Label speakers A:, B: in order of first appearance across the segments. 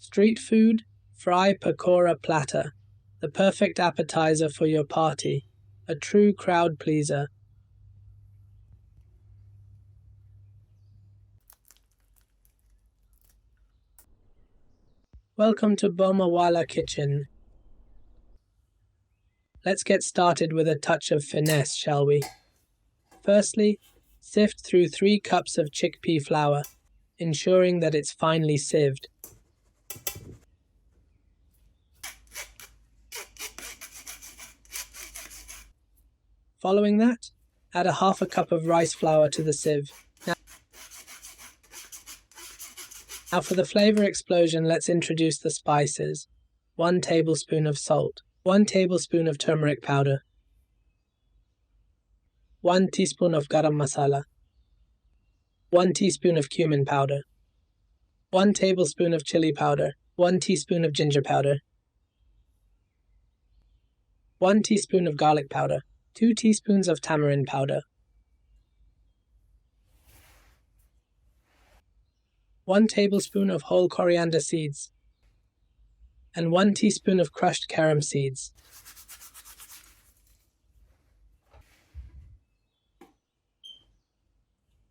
A: Street food, fry Pakora platter, the perfect appetizer for your party, a true crowd pleaser. Welcome to Bomawala Kitchen. Let's get started with a touch of finesse, shall we? Firstly, sift through 3 cups of chickpea flour, ensuring that it's finely sieved. Following that, add a half a cup of rice flour to the sieve. Now for the flavor explosion, let's introduce the spices. 1 tablespoon of salt, 1 tablespoon of turmeric powder, 1 teaspoon of garam masala, 1 teaspoon of cumin powder, 1 tablespoon of chili powder, 1 teaspoon of ginger powder, 1 teaspoon of garlic powder, 2 teaspoons of tamarind powder, 1 tablespoon of whole coriander seeds, and 1 teaspoon of crushed carom seeds.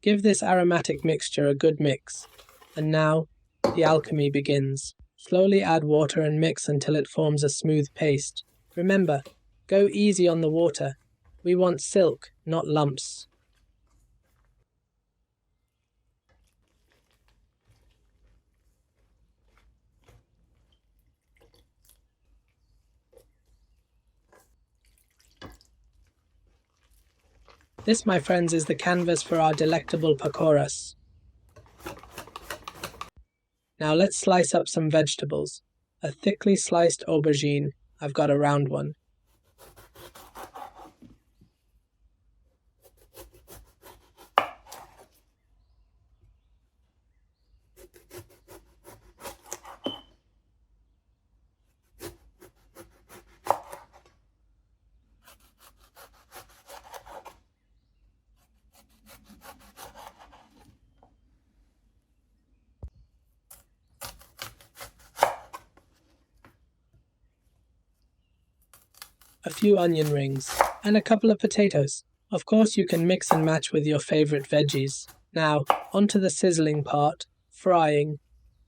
A: Give this aromatic mixture a good mix, and now the alchemy begins. Slowly add water and mix until it forms a smooth paste. Remember, go easy on the water. We want silk, not lumps. This, my friends, is the canvas for our delectable Pakoras. Now let's slice up some vegetables. A thickly sliced aubergine, I've got a round one. A few onion rings, and a couple of potatoes. Of course, you can mix and match with your favorite veggies. Now, onto the sizzling part, frying.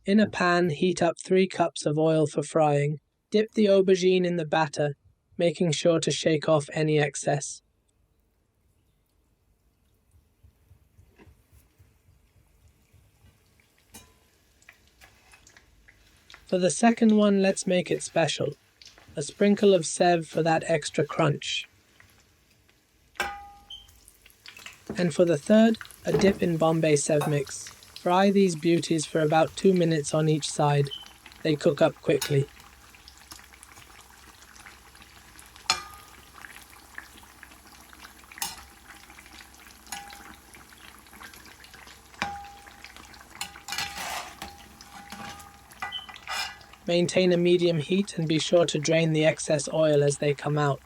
A: In a pan, heat up 3 cups of oil for frying. Dip the aubergine in the batter, making sure to shake off any excess. For the second one, let's make it special. A sprinkle of sev for that extra crunch. And for the third, a dip in Bombay sev mix. Fry these beauties for about 2 minutes on each side. They cook up quickly. Maintain a medium heat and be sure to drain the excess oil as they come out.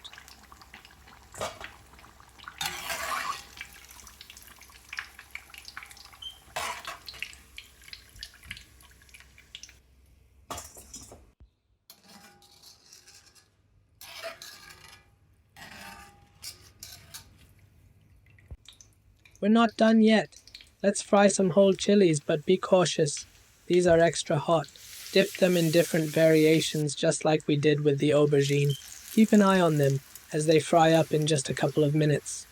A: We're not done yet. Let's fry some whole chilies, but be cautious. These are extra hot. Dip them in different variations just like we did with the aubergine. Keep an eye on them as they fry up in just a couple of minutes.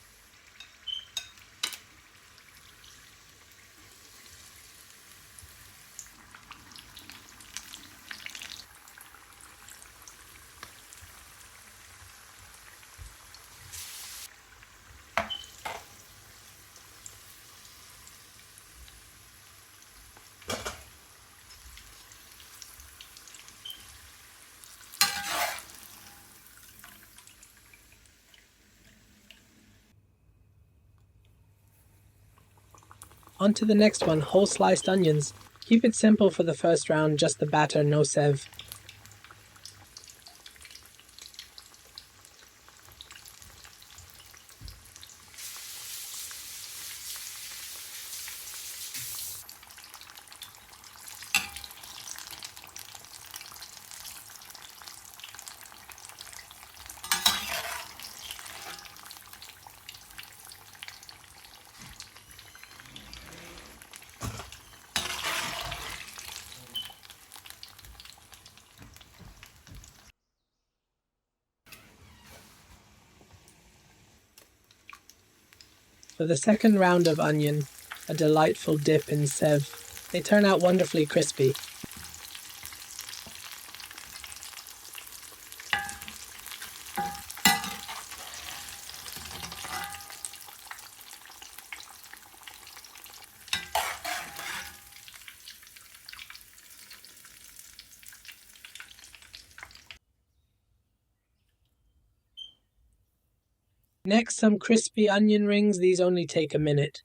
A: On to the next one, whole sliced onions. Keep it simple for the first round, just the batter, no sev. For the second round of onion, a delightful dip in sev. They turn out wonderfully crispy. Next, some crispy onion rings. These only take a minute.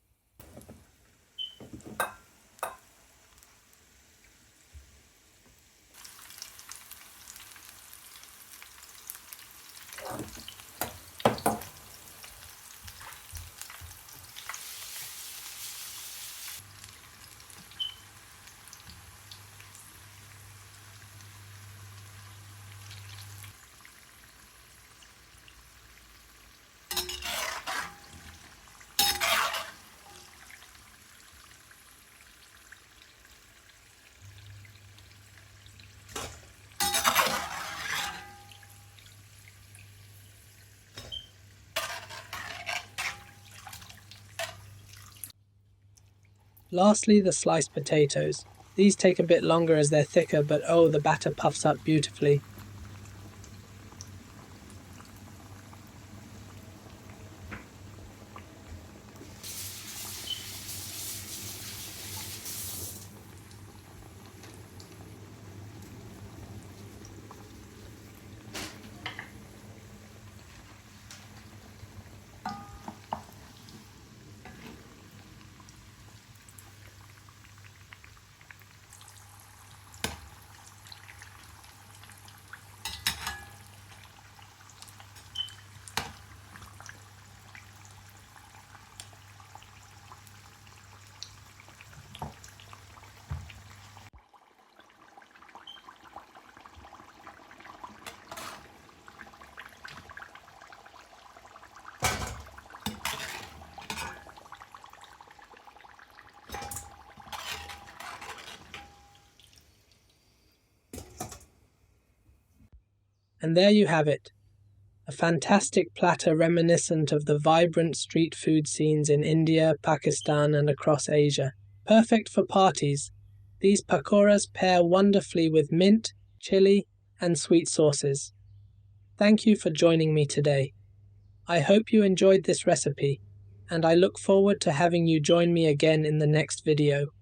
A: Lastly, the sliced potatoes. These take a bit longer as they're thicker, but oh, the batter puffs up beautifully. And there you have it. A fantastic platter reminiscent of the vibrant street food scenes in India, Pakistan, and across Asia. Perfect for parties, these pakoras pair wonderfully with mint, chili, and sweet sauces. Thank you for joining me today. I hope you enjoyed this recipe, and I look forward to having you join me again in the next video.